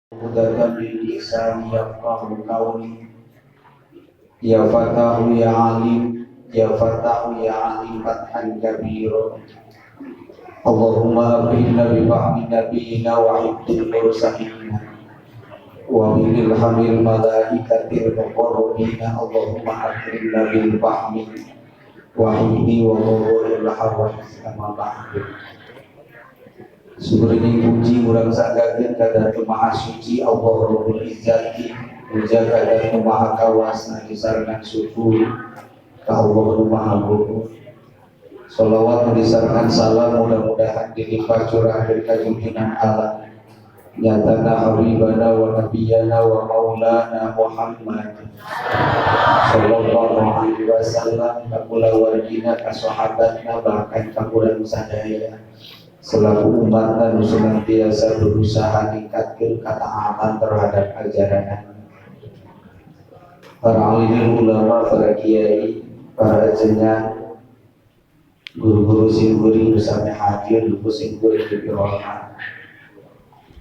Mudatan bil lisan yafqahu qawli ya fatahu ya alim ya fatahu ya alim fathan kabira Allahumma akhirna bi fahmi nabiyina wa hibdil mursalina wa bil hamil malaikatil muqarrabina Allahumma akhirna bil fahmi wa hibdi wa mawril hawadis kama ba'du. Sebenarnya puji murang sagagen kadatu maha suci Allah Rabbul Izzati puja kadatu maha kawasna disarkan syukur ka Allah maha guru. Salawat disarkan salam mudah-mudahan dilimpah curah dari junjungan Allah nyatana habibana wa nabiyana wa maulana Muhammad sallallahu alaihi wasallam kakula wargina ka sahabatna bahkan kakulan sadaya selaku umat dan senantiasa berusaha meningkatkan ketaatan terhadap ajaran para alim ulama, para kiai, para jenjang, guru-guru singguri bersama hadir, guru singguri dibirolkan,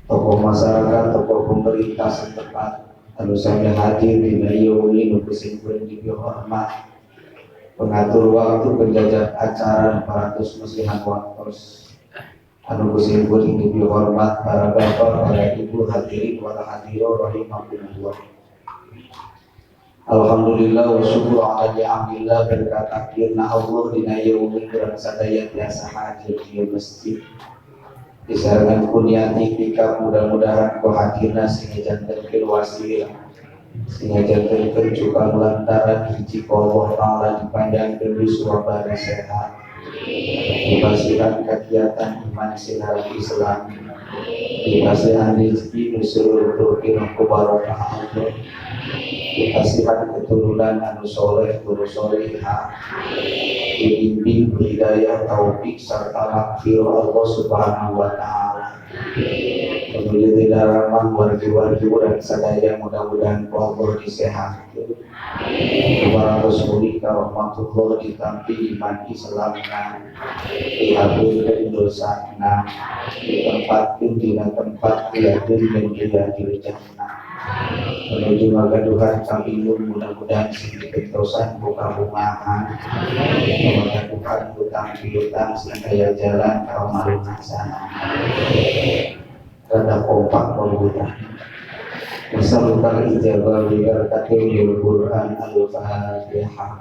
tokoh masyarakat, tokoh pemerintah setempat, bersama hadir di Nayauli, guru singguri dibirolkan, pengatur waktu, penjajar acara, para musliman waktos. Anu kusin kuring dihormat para bapak, para ibu hadirin wala hadirin rahimahumullah. Alhamdulillah wa syukur ala ni'amillah berkat akhirna Allah dina yaumil kurang sadaya biasa hadir di masjid. Disarankan kunyati pika mudah-mudahan ku hadirna sehingga jantankeun wasilah sehingga jantankeun juga lantaran hiji Allah Ta'ala dipandangkeun di suwabana sehat. Dipasihan kegiatan iman sinar Islam dipasihan rezeki nusul kirang kubarokah Allah dipasihan keturunan anu soleh guru solehah dibimbing hidayah taufik serta maghfirah Allah subhanahu wa ta'ala. Kemudian tidak ramah wargi-wargi dan sadaya mudah-mudahan Allah disehatkan kepada Rasulika rahmatullah ditampi iman Islamna dihabiskan dosana ditempatkan di tempat dihadir dan dihadir jannah menuju magaduhan kami mudah-mudahan sedikit dosa buka-bukaan mengadukan hutang-hutang sehingga jalan kaum marunah sana rada kompak membudah. Wassalamualaikum warahmatullahi wabarakatuh. Quran Al-Fatihah.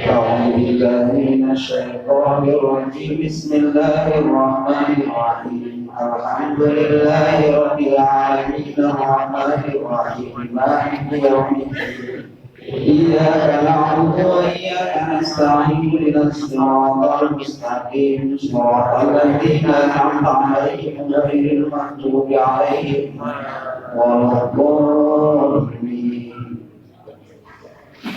A'udzu billahi minasyaitonir rajim. Bismillahirrahmanirrahim. Alhamdulillahi rabbil alamin. Arrahmanir rahim. Maliki yaumiddin. Iyyaka na'budu wa iyyaka nasta'in ihdinas siratal mustaqim siratal ladzina an'amta 'alaihim ghairil maghdubi 'alaihim waladdallin.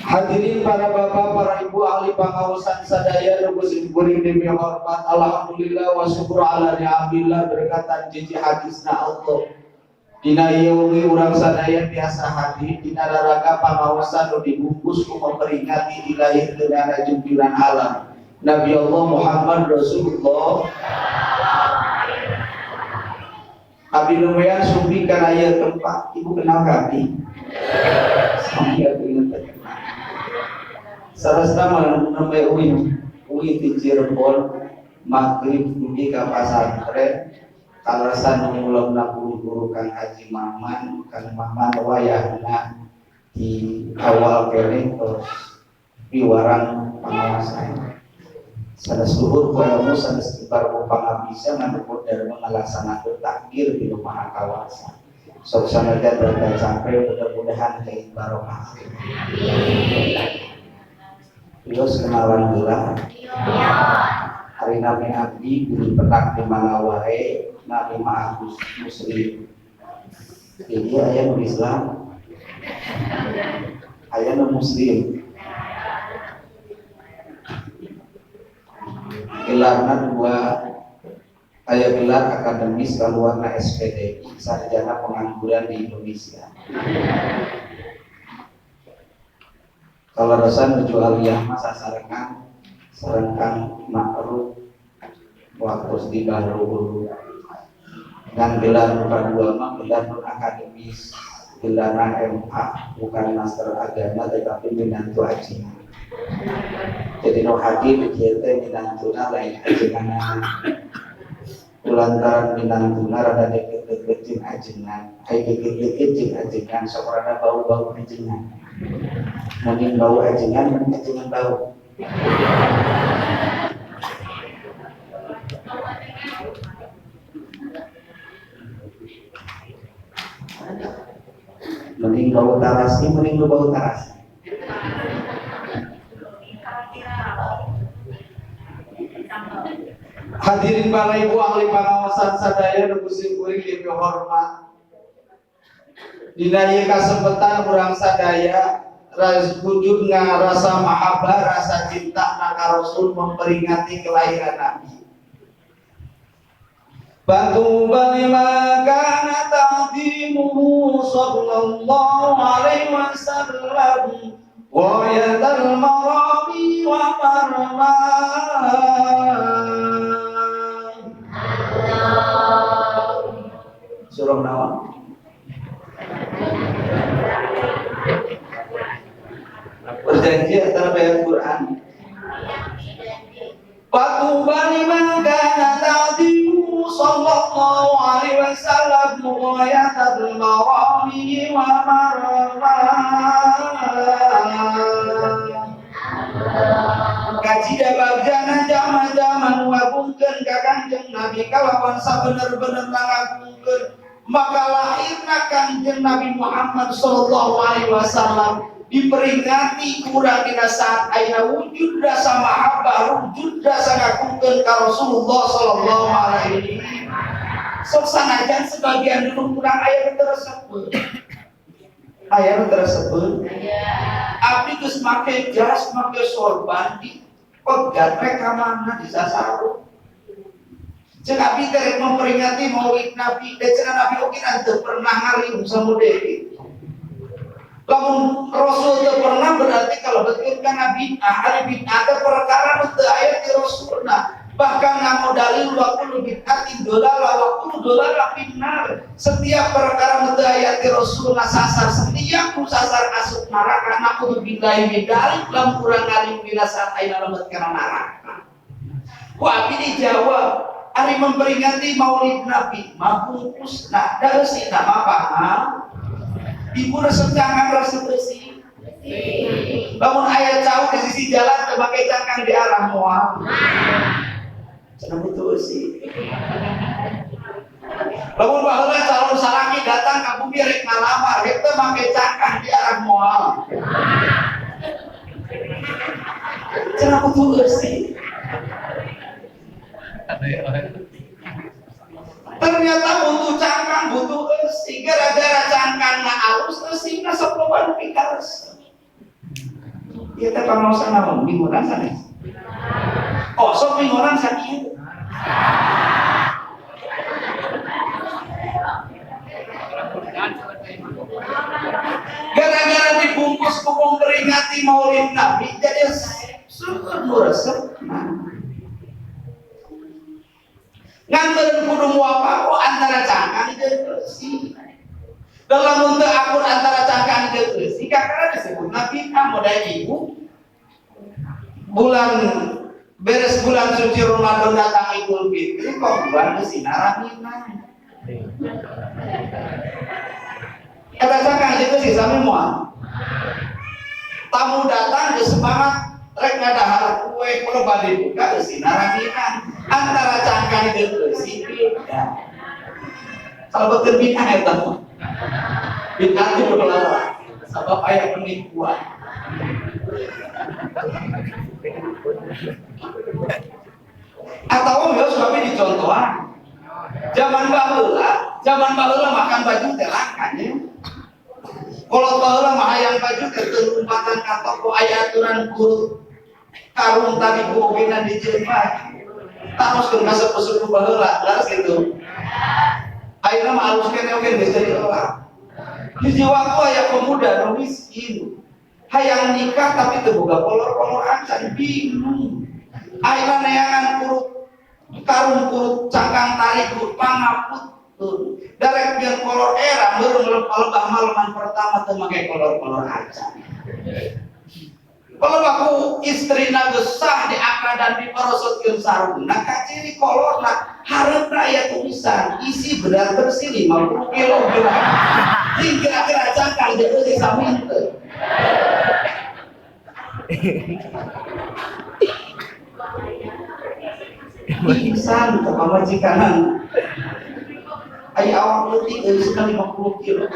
Hadirin para bapak, para ibu, ahli pengawasan sadaya nugus kuring demi hormat. Alhamdulillah wa syukur ala ni'amillah berkatan jiji hadisna Allah. Dina yaumi urang sadaya biasa hadir dina raraga pangawasan nu dibungkus ku memperingati dilahirkeunana junjungan alam Nabi Allah Muhammad Rasulullah. Abdi lumayan sumbi kana aya tempat ibu kenal kami. Sampai ingat terkenal. Sarasta namanya Uwi di Cirebon maghrib di ka pasantren. Kalasan mulai guru Kang Haji Maman, Kang Maman wayahna di awal kene terus piwarang pengawasan. Sanes luhur ilmu sanes kibar pangabisa manupun dari mengalaksanakeun takbir di rumah kawasan. Sok sanajan dan sampai mudah-mudahan kain barokah. Terus kenalan heula. Hari nami abdi beli petak di mana wae Nabi Ma'agus Muslim. Jadi ayat Islam, ayat Muslim. Gelarna dua, ayat gelar akademis keluarna SPDI, sarjana pengangguran di Indonesia. Kalau rasa menuju aliyah masa sarengkan makruf waktu di baru Dan gelar kedua mah gelar non akademis, gelar MA, bukan master agama tetapi minantu ajian. Jadi no hadir kita minantuna lain ajengan. Lantaran minantuna rada deket-deket jeung ajengan, ai deket-deket jeung ajengan sakurana bau-bau ajengan. Mending bau ajengan, mending ajengan bau. Mending bau tarasi, mending lu bau tarasi. Hadirin para ibu ahli pengawasan sadaya nu kusim kuring dipeu hormat. Dina ieu kasempatan urang sadaya wujudna rasa mahabbah, rasa cinta ka Rasul memperingati kelahiran Nabi. Bantu balima kana ta'dimuhu sallallahu alaihi wasallam wa yadal marami wa marma surah Nawa. Berjanji antara ayat Quran. Fatubani man kana ta'dimu sallallahu alaihi wasallam mughayyatul marami wa marma. Kaji da bagjana jama-jaman ngagungkeun ka Kanjeng Nabi kalawan sabener-bener ngagungkeun maka lahirna Kanjeng Nabi Muhammad sallallahu alaihi wasallam diperingati kurang dina saat ayeuna wujud rasa mahabbah, wujud rasa ngagungkeun ka Rasulullah sallallahu alaihi wasallam. Sok sanajan sebagian dulu kurang aya tersebut. Aya tersebut. Abdi geus make jas, make sorban di pegat mereka mana di sasaru. Cek abdi teh memperingati maulid Nabi, cenah Nabi oge teu pernah ngaliung samudeui. Lamun Rasul teu pernah berarti kalau betul kan Nabi ahli bid'ah teh perkara nu teu aya di Rasulna. Bahkan ngamu dalil wa kullu bid'atin dolalah wa kullu dolalah finnar. Setiap perkara nu teu aya di Rasulna sasar, setiap sasar asup neraka. Naudzubillahi min dzalik lam kurang ngaliung dina saat ayeuna lembet kana neraka. Ku abdi dijawab ari memperingati maulid Nabi mabungkusna da eusina mah paham. Ibu resep cangkang resep bersih. Bangun ayat jauh di sisi jalan pakai cangkang di arah moal. Cenah betul sih. Bangun baheula calon salaki datang ka bumi rek ngalamar, rek teh make cangkang di arah moal. Cenah betul sih. Ternyata butuh cangkang, butuh esi. Gara-gara cangkangna alus, esina sok loba nu pikares. Ieu teh pamaosan naon? Minggunan sanes. Oh, sok minggunan sakieu. Gara-gara dibungkus ku memperingati maulid Nabi, jadi syukur nu resep. Nganteun kudu muapa kok antara cangkang jeung beusi. Dalam untuk akur antara cangkang jeung beusi kakara disebut Nabi moda ibu. Bulan beres bulan suci Ramadan datang Idul Fitri kok bulan beusi naramina. Eta cangkang jeung beusi sami moal. Tamu datang geus semangat rek ngadahar kue kulo bade buka beusi naramina. Antara cangkang jeung beusi beda. Kalau betul bid'ah eta mah. Bid'ah itu berlarang. Sebab aya penipuan. Atau enggak sebabnya dicontohan. Zaman baheula makan baju teh langka nya. Kalau baheula mah hayang baju teh teu umpatan ka toko aya aturan kurut karung tadi gogena dijelema. Taros ke masuk baheula, laras gitu. Ayeuna mah alus kene oge geus jadi orang. Di jiwaku aya pemuda nu miskin. Hayang nikah tapi teu boga kolor-kolor acan bingung. Ayeuna neangan kurut karung kurut cangkang tali kurut pangaput Tuh, darek yang kolor era baru lebah malaman pertama tuh pakai kolor aja. Kalau aku istri nagesah di akad dan di parosotkeun sarungna kaciri kolorna hareup aya tulisan isi berat bersih 50 kg. Hingga keracakang jeung di saminteun. Pisan ka pamajikanan. Aya awak leutik eusina 50 kg.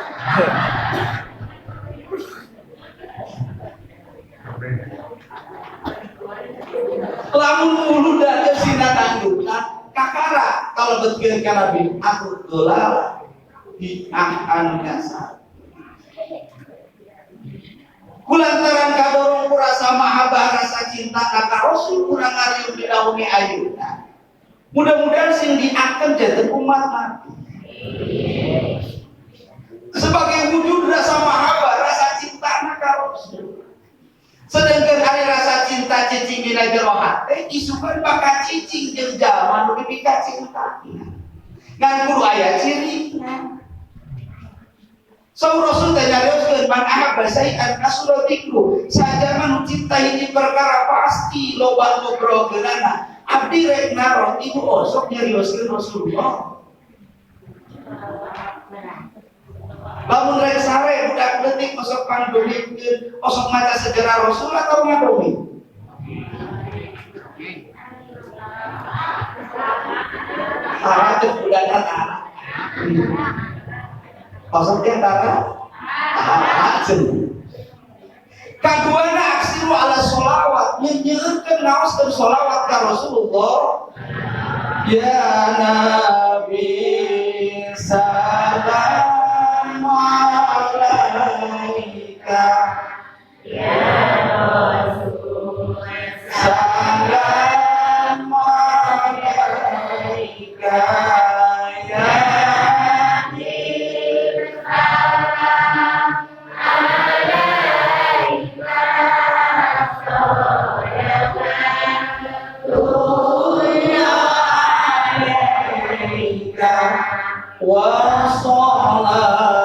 Lamun mulu da sina tanggungan kakara kalau betkeun ka Nabi aku dolala di anu nyasa. Kulantaran kadorong kurasa mahabbah rasa cinta ka Rasul urang ngariung didaungi ayeuna. Mudah-mudahan sing diaken janten umat Nabi. Sebagai wujud rasa mahabbah rasa cinta ka Rasul. Sedangkan hari rasa cinta cicing dina jero hate isukeun bakal cicing jeung jalma nu dipika cinta. Ngan kudu aya cirina. Saur Rasul teh nyarioskeun man ahabba syai'an kasuratiku. Saja manu cinta hiji perkara pasti loba ngobrolkeunana. Abdi rek naron ibu osok nyarioskeun Rasulullah. Lamun rek sare budak leutik osok pandongengkeun, osok maca sejarah Rasul atau ngadongeng? Tara budak tara. Osok teh tara. Kaduana aksiru ala sholawat nyeunkeun naoskeun sholawat ka Rasulullah. Ya Nabi salam alaika ya Rasul salam alaika ya Nabi salam alaika wa salatullah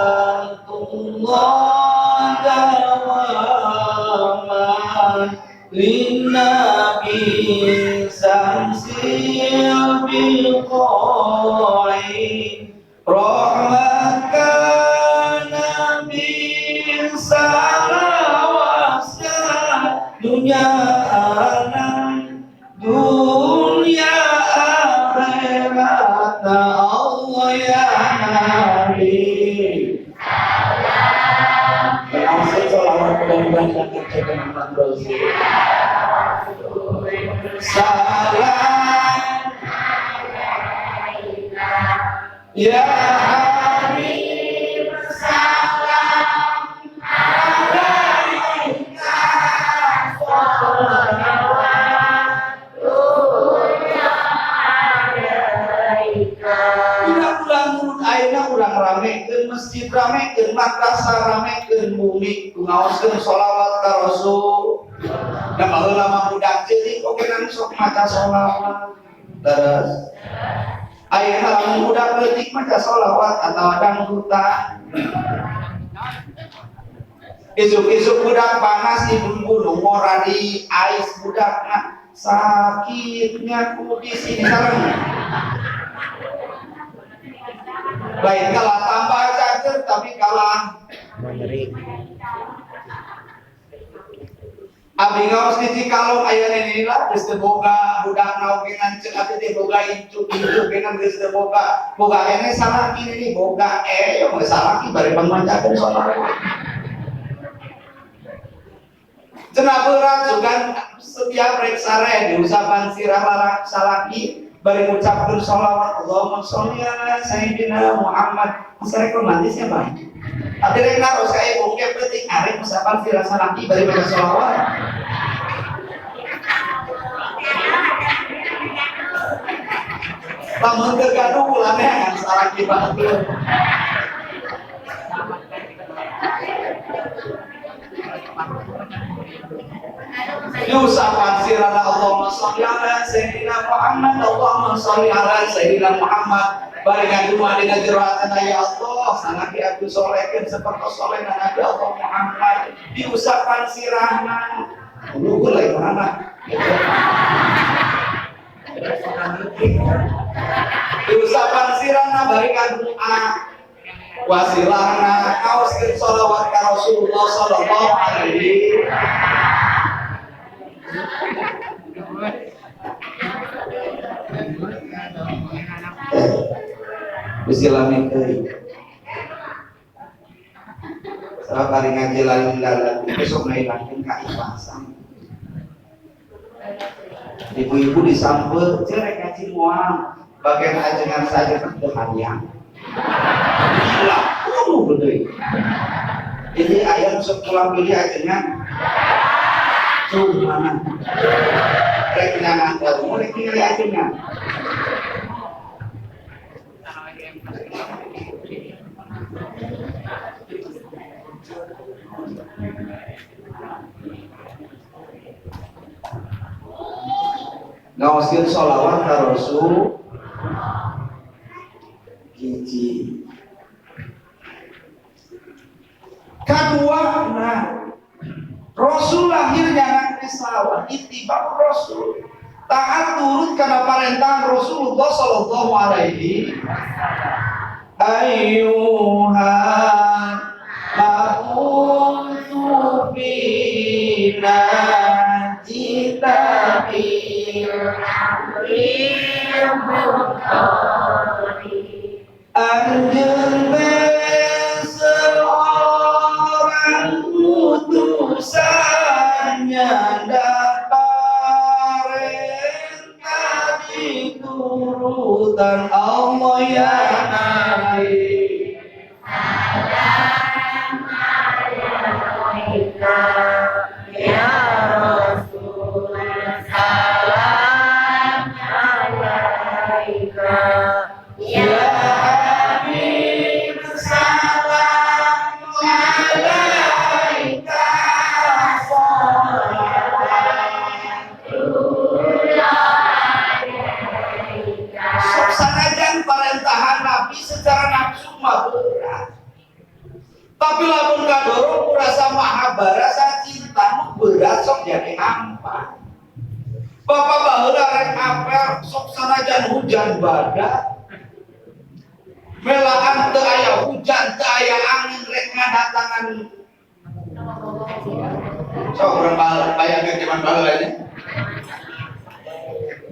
dawaman linnabi samsil biqai rahmaka nabi salawasya dunya anan dunya akhirat Allah ya Nabi salam langsung sholawat mudah-mudahan kita jaga Muhammad Rasul salam ya Habib salam alaika urang ramekeun masjid ramekeun madrasah ramekeun bumi ngaoskeun sholawat ka Rasul. Da baheula mah budak ceurik oge nang sok maca sholawat. Terus ayeuna lamun budak leutik maca sholawat atawa dangdutan. Isuk-isuk budak panas di gunung moradi ais budakna sakitnya ku di sini sareng. Baik kalah tambah cager tapi kalah menarik. Abdi ngaos di Cikalong aya ninilah geus teu boga budak naogenan ceuk atuh teh boga incuk genan geus teu boga ene salaki ini boga yo geus salaki bari pamacakeun sholawat. Cenah berat juga setiap rek sare diusapan sirah larak salaki bari ngucapkeun sholawat Allahumma sholli ala sayyidina Muhammad. Sare romantisnya baik. Tapi rek naros ka ibu ge penting arek usapan sirah salaki bari maca sholawat. Lamun kegaduh ulah neangan salaki batur. Yusapan sirana Allahumma sholli ala sayyidina Muhammad Allahumma sholli ala sayyidina Muhammad Bari ngadu dina jero hatana ya Allah, sanaki aku solekeun sapertos soleh Nabi Allah Muhammad diusapan sirahna. Lugu lain mana? Diusapan sirahna bari ngadua. Wasilahna kaoskeun shalawat ka Rasulullah sallallahu alaihi Bismillahirrahmanirrahim deui. Sareng kali ngaji lain besok nailangkeun ka ikhlasan. Ibu-ibu disampeut cerek ngaji moal bagian ajengan saja teu hayang. Gila, gede. Jadi ayam sok pulang beli ajengan. Cuman rek nyangan mau rek pilih ajengan. Ngaoskeun sholawat ka Rasul hiji. Kedua, Rasul lahirnya anak selawat ittiba Rasul. Taat turut karena perintah Rasulullah sallallahu alaihi ayyuhan ma'utu bina jitabil amril bukhari anjeng seorang utusannya perintah diturutan Allah ya Nabi. Salam alaika ya Rasul, salam alaika ya Habib, salam alaika sok sanajan perintahan Nabi secara nafsu mah berat. Tapi lamun kadoro rasa mahabbah, rasa cinta nu berat sok jadi hampa. Bapak baheula rek apel sok sanajan hujan badak. Melaan teu aya hujan, teu aya angin rek ngadatangan. Sok urang bayangkeun zaman baheula nya.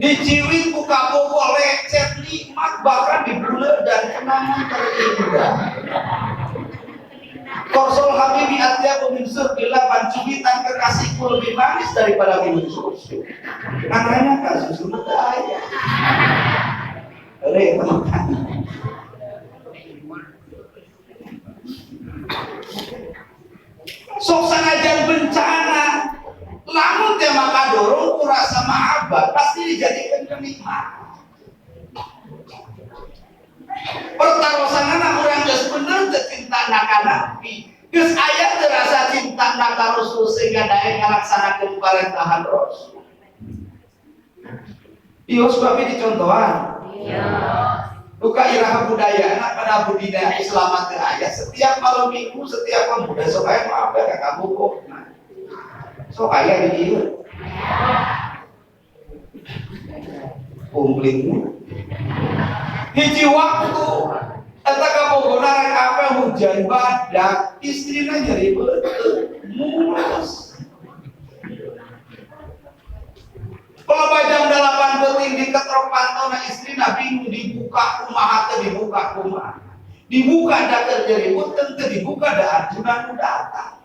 Diciwit ku kabogo lecet nikmat bahkan dibuleut dan kenangan terindah. Korsol habibi atyabu min surbillah, pancubitan kekasihku lebih manis daripada minum susu. Makanya kan susu teu aya. Rek makan. Sok sanajan bencana lamun teh maka dorong kurasa mahabbah pasti dijadikan kenikmatan. Pertarosanana urang geus bener teu cinta ka Nabi, geus aya teu rasa cinta ka Rasul sehingga daek ngalaksanakeun parendahan Rasul. Ieu sebab dicontohan. Iya. Luka iraha budayana pada budidaya Islam teu aya. Setiap malam minggu, setiap pemuda sok aya maaf ka kabuku. Sok aya di dieu. Kumplitnya. Hiji waktu eta kabogona rek apel hujan badak, istrina jadi beuteuh mulus. Kalau jam 8 penting di ketrok pantona istrina bingung dibuka kumaha teu dibuka kumaha. Dibuka da terjadi uteuh teu dibuka da arjunan nu datang.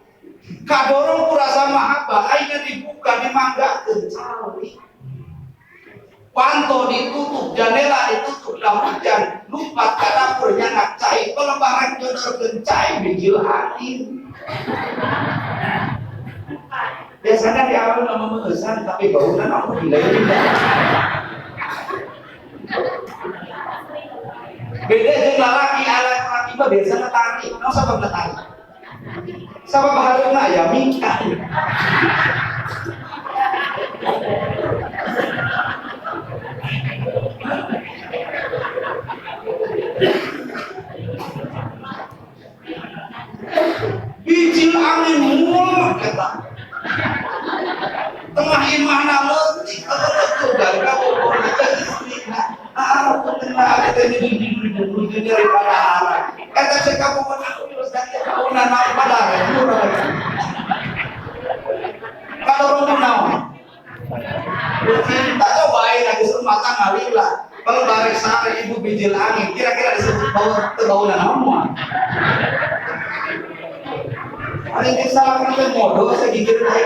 Kadorong kurasa mahabbah ayeuna dibuka dimanggakeun cawi. Panto ditutup, jendela ditutup, dah hujan, lupa ke dapurnya nak cai. Kalau barang jodoh cai, bijil angin. Biasanya di awal nama mengesan, tapi bangunan aku tidak. Beda dengan lelaki, alat lelaki mah biasanya tarik. Nggak sabab tarik. Sabab baharuna ya minta. angin mulu kata. Tengah imana letik kalau itu dari kamu kita istri aku kenal kita ini dari pada kata saya kamu menang terus dari kamu nanam pada kalau orang menang tak cobain lagi rumah tangga lila kalau bareng sari ibu bijil angin kira-kira disebut bau nanam ada yang salah kan modal saya gigit air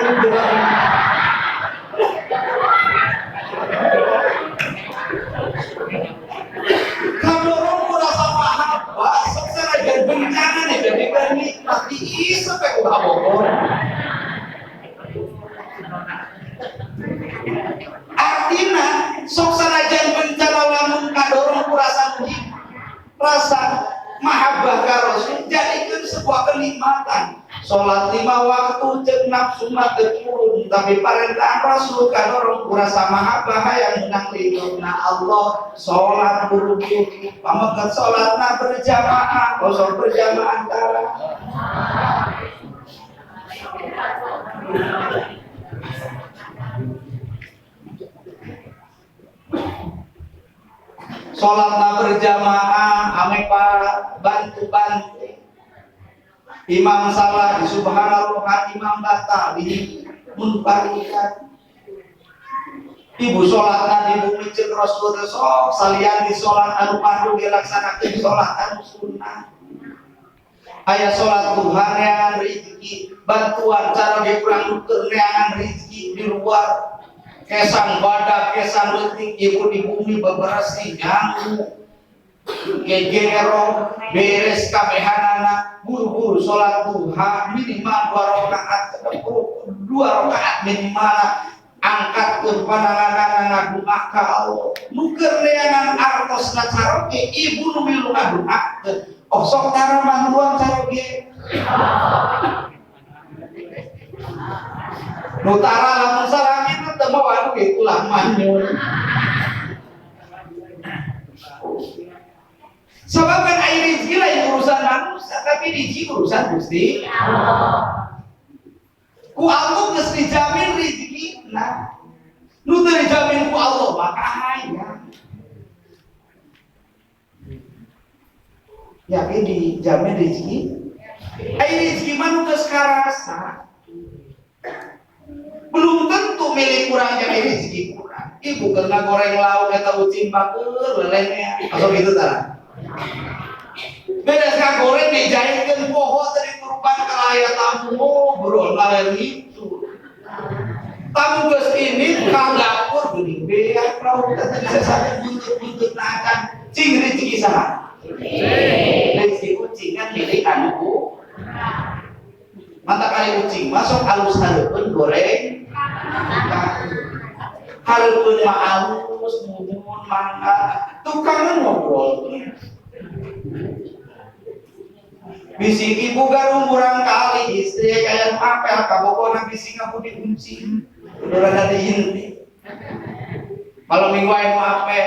kalau orang merasa mahabbah secara dan bencana nih jadi nikmati sampai udah bobor artinya sok sanajan bencana lamun kadorong kurasa muji rasa mahabbah ka Rasul jadikan sebuah kenikmatan. Salat 5 waktu cek nafsu mah turun tapi perintah Rasul kadorong kurasa mahabbah yang menang ridona Allah. Salat berukur pamegat salatna berjamaah kosong berjamaah antara sholatna berjamaah ame para bantu-bantu imam salah di subhanallah imam batal di munfaridan ibu sholatna di bumi cek Rasul sok salian di sholat anu pandu dilaksanakan sholat anu sunnah aya sholat Tuhan yang rezeki bantuan cara dia kurang nuker neangan rezeki di luar kesang badak, kesang letik, ibu di bumi beberasi nyamuk, gegero, beres kabehanana, buru-buru sholat duha minimal 2 rakaat, 2 rakaat minimal angkat ke pandangan ngadu maka Allah. Nuker neangan artos na caroge, ibu numilu ngadu akte, oh sok tara mantuan caroge. Nutara lamun salangin teu waduh gitu lah manyun. Sebab kan air rezeki lain urusan manusia tapi rezeki urusan Gusti Allah. Ku Allah geus dijamin rezeki nah. Nu teu dijamin ku Allah maka hayang. Yakin dijamin rezeki? Air rezeki mah nu geus karasa. Belum tentu milik kurang jadi rezeki kurang. Ibu kena goreng lauk atau ucing bakur lelenya atau gitu tak? Beres ka goreng dijahitkeun poho dari kurban kalaya tamu bro lain itu. Tamu geus ini ka dapur geuning beak lauk teh sesane buntut-buntut nakan cing rezeki saha? Rezeki kucing kan milik anu mata kali kucing masuk halus halus goreng halus halus mumun mangga tukangan ngobrol bisik ibu garung kurang kali istri kayak apa kabokona bisik aku dikunci udah ada diinti malam minggu ayo apa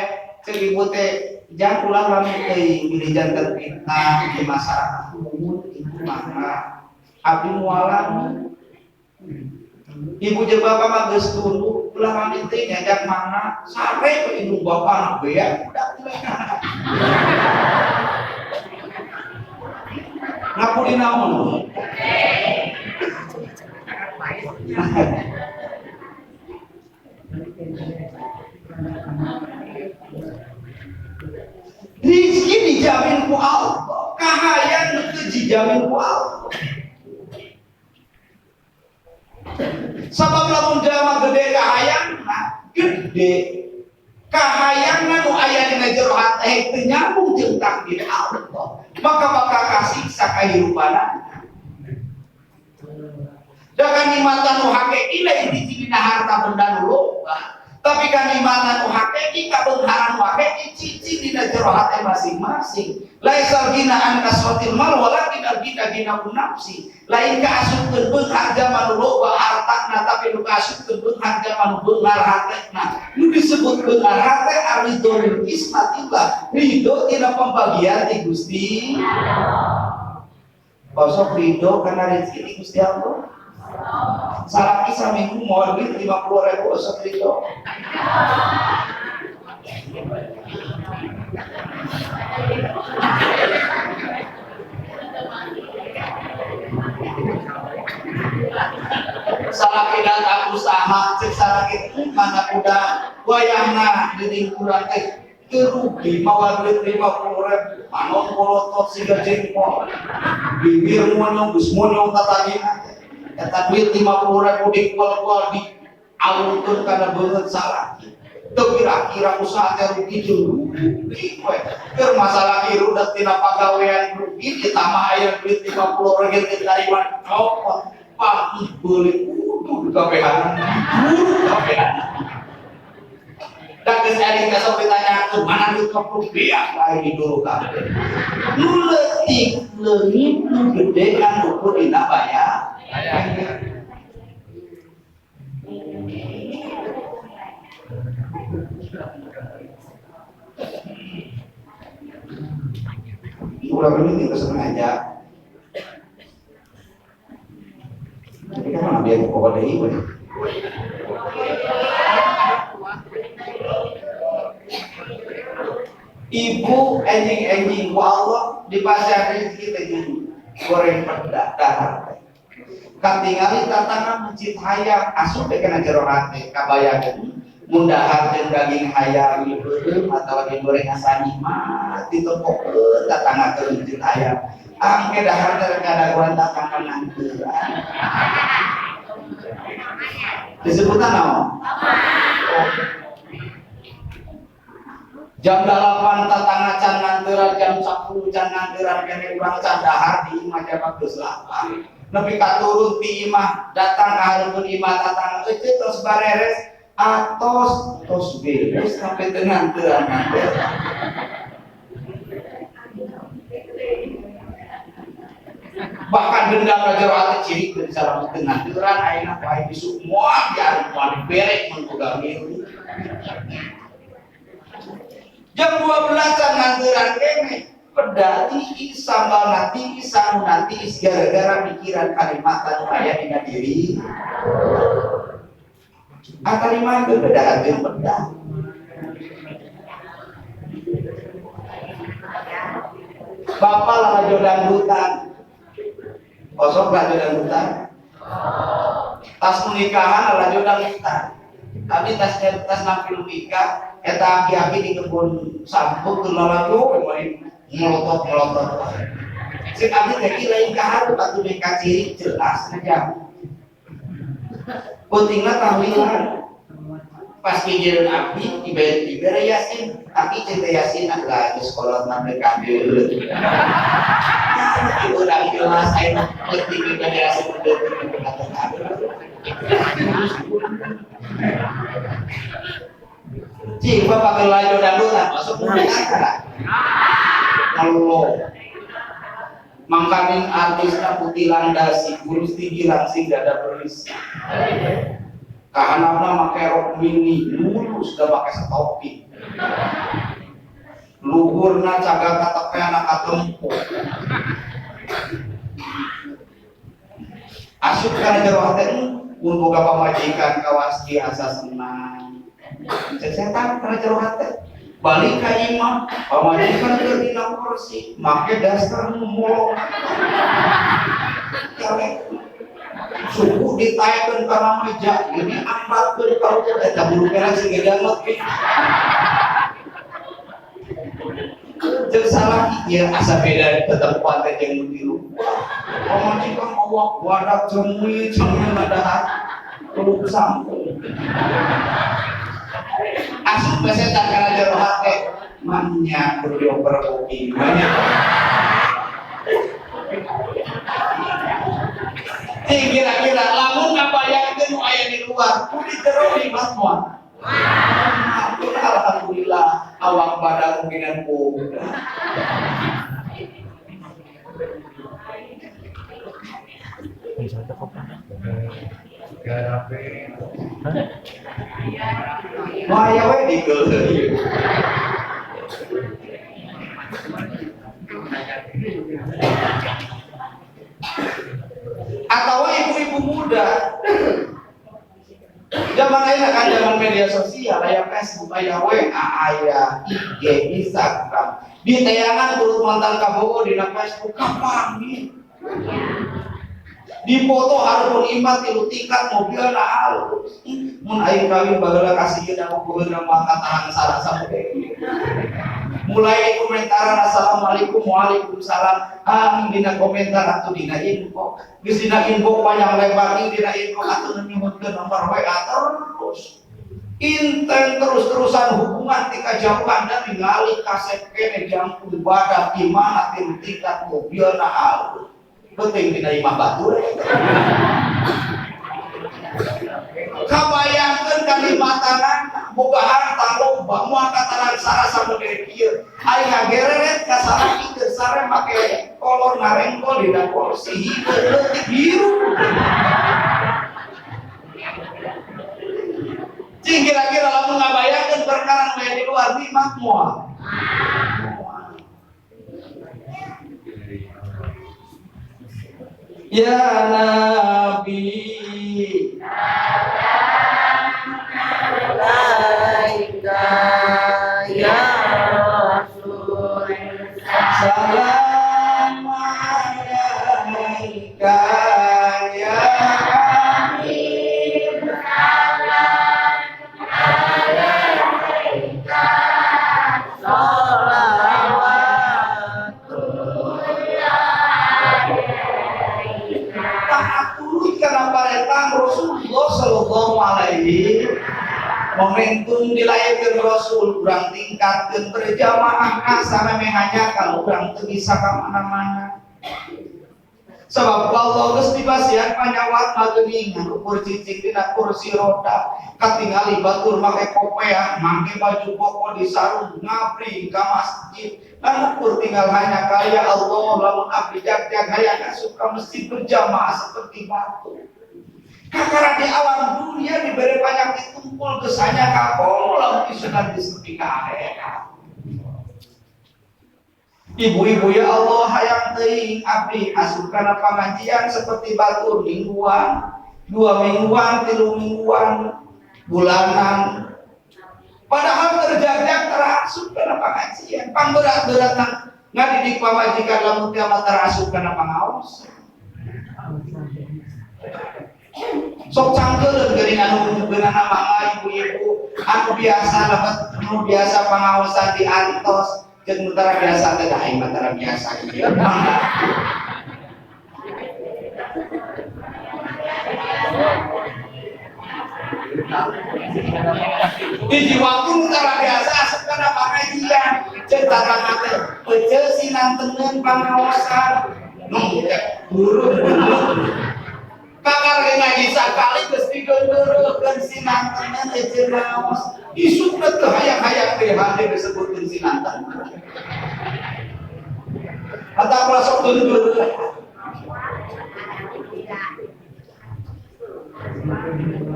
cek ibu teh jangan pulang lama pilih jantan fitnah di masyarakat umum ibu mangga abdi mualan ibu jeung bapak mah geus tunduk ulah pamit teh ngajak mana sare ke indung bapak anak beak ngapuri naon rezeki dijamin ku Allah kahayang teu dijamin ku Allah. Sabab lamun jalma gede kahayangna gede kahayangna nu aya dina jero hate teu nyambung jeung takdir Allah maka bakal kasiksa kahirupanna da kanikmatan nu hakiki lain di dina harta benda nu loba tapi kanikmatan nu hakiki kabeungharan nu hakiki cicing dina jero hate masing-masing laisal gina an kasratil mal walakin al gina nafsi lain kaasupkeun beunghar zaman nu loba hartana tapi nu kaasupkeun beunghar zaman nu beunghar hatena nu disebut beunghar hate arido lil ismatillah ridho tina pembagian ti Gusti Allah. Kosok ridho karena rezeki di Gusti Allah. Salah kisah minggu mau duit 50.000 kosok ridho. Salah datang usaha, cek salah mana kuda, wayangna di lingkuran kerugi mawa duit 50.000, manon polotot siga jengkol, bibir muanyong gus muanyong tatagina, kata duit 50.000 dikual-kual di alutun karena banget salah. Itu kira-kira usaha rugi dulu, ker masalah kiru dan tina pagawean rugi, ditambah ayam duit 50.000 dari mana? Oh, pagi boleh kudu kabehan, dan kesehari kasih bertanya mana duit 50 lagi dulu kan? Lu letik lengit gede kan ukur ina bayar. Ulah ini kita sengaja. Tapi kan mana biar kau ada ibu. Ibu enjing Allah di pasar rezeki tadi goreng pedak dahar. Katingali tatana mencit hayam asup kena jero hate kabayakeun mundahar jeung daging hayam ieu atawa digoreng asani mah ditepokkeun tatana keur mencit hayam angke dahar teh kadaguan tatana nangteuran disebutan naon jam 8 tatana can nangteuran jam 10 can nangteuran kene urang can dahar di imah jam 8 nepi katurun ti imah datang ka hareupeun imah datang terus bareres atos tos beres sampai dengan terang. Bahkan dendam raja hati ciri dari salam dengan terang ayeuna pae bisu moal diarep moal berek mun kugamil. Jam 12 nganteran kene pedati sambal nanti sanu nanti gara-gara pikiran kalimat anu aya dina diri. Kalimat itu beda yang beda. Bapak lajo dangdutan, kosong lajo dangdutan. Tas pernikahan lajo dangdutan. Tapi tas nampil nikah, eta aki-aki di kebun sampuk kelalajo, melotot. Si abi teh lain kaharu atuh nikah ciri jelas aja. Pentingnya tahlilan pas pikiran abdi ibadah yasin tapi cerita yasin adalah di sekolah mereka dulu udah kelas saya ngerti ibadah yasin udah cik bapak kelajo dan lutan masuk mereka kalau mangkaning artisna putih landasi gurus tinggi langsing dada beris kahanapna make rok mini lurus sudah pakai setopi luhurna caga katepe anak katempo asup kana jero hate mun boga pamajikan kawas biasa senang setan kana jero hate balik ka imah pamajikan keur dina kursi make dasar muluk suku ditayakeun kana meja ini ambatkeun ka urang eta bulu merah sing gadanget jeung salah ieu asa beda tetempat teh jeung di lupa pamajikan awak wadak cemui ngadahat kudu sampun asup besetan kana jero hate manya kudu dioper kopi manya kira-kira lamun ngabayangkeun aya di luar kudu jero libat moal alhamdulillah awak badan mungkinan ku wah ya we dikeul Atau ibu-ibu muda zaman ayeuna kan zaman media sosial, aya Facebook, aya WA, aya IG, Instagram. Di tayangan turut mantan kabogo dina Facebook kapan nih? Di foto harupun imah tilu tingkat mobil na halus. Mun aing kawin baheula kasih aku geureum mangkat tarang sarasa mude. Mulai komentaran assalamualaikum waalaikumsalam. Dina komentar atuh dina info. Geus dina info panjang lebar dina info atuh nyebutkeun nomor WA terus. Inten terus-terusan hubungan tika jauhan dan ningali kasep kene jam ibadah imah tilu tingkat mobil na halus. Penting dina imah batur. Kabayangkeun kalimatanan boga harta loba moal kataran sarasa model kieu. Aing ngagereret ka sareng ieu sare make kolor ngarenggol dina kursi biru. Cing kira-kira lamun ngabayangkeun perkara nu di luar imah moal. Ya Nabi alaika ya Rasul salam alaika ya Habib salam alaika Rasulullah sallallahu alaihi momentum dilahirkeun Rasul urang tingkatkeun berjamaah saramehanya kalau urang teu bisa ka mana-mana. Sebab Allah geus dibasihan panyawat mageuning ukur cicing dina kursi roda katingali batur make kopiah make baju koko di sarung ngabri ka masjid lan ukur tinggal hanya kaya Allah lamun abdi jag-jag hayang asup ka masjid berjamaah seperti batu. Kakara di alam dunia diberi banyak ditumpul kesanya kakong lalu disunan disepi ke akhirat. Ibu-ibu ya Allah hayang teuing abdi asup kana pengajian seperti batur mingguan, 2 mingguan, 3 mingguan, bulanan. Padahal terjajak terasup kana pengajian, pangberat-berat ngadidik pamajikan lamun teu terasup kana pangaos. Sok cangkeun geuning anu beunana mangga ibu-ibu anu biasa dapat anu biasa pangaosan di antos jeung mentara biasa teh aing mentara biasa ieu mangga. Di waktu mentara biasa asup kana pengajian ceuk tatangna teh peuceul sinanteungeun pangaosan nu burung kakar ngaji sakali geus digeundeureukeun sinanteunna teh naos isukna teu hayang-hayang teh hade disebutkeun sinanteunna atawa sok geundeureuh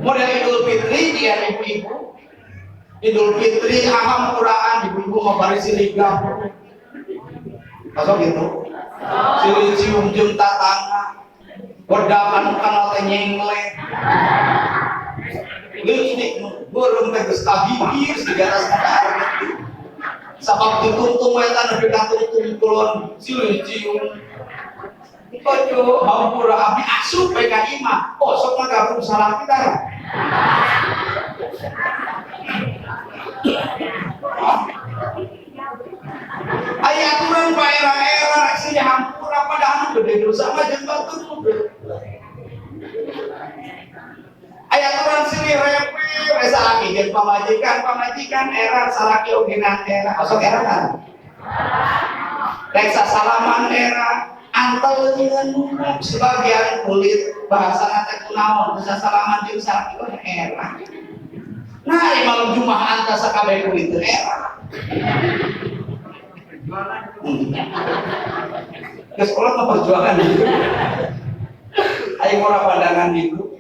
model Idul Fitri dia ibu-ibu Idul Fitri aham Qur'an ibu-ibu mabari siligam masuk gitu silih cium jeung tatangga Wedakan kanal teh nyengle. Leutik beureum teh geus kabibir di atas hareup. Sabab dituntung we tan nepi ka tuntung kulon silih cium. Koco hampura abdi asup we ka imah. Oh sok mah gabung salah kita. Aya aturan pa era-era rek sih hampura padahal gede dosa mah jeung batur muda. Aya aturan silih repe we salaki jeung pamajikan era salaki ogenan era osok era kan. Rek salaman era anteleungeun sebagian kulit bahasana teh kunaon bisa salaman jeung salaki era. Nah, di malam Jumat anta sakabeh kulit era. Ke sekolah mah perjuangan hidup. Aing ora pandangan hidup.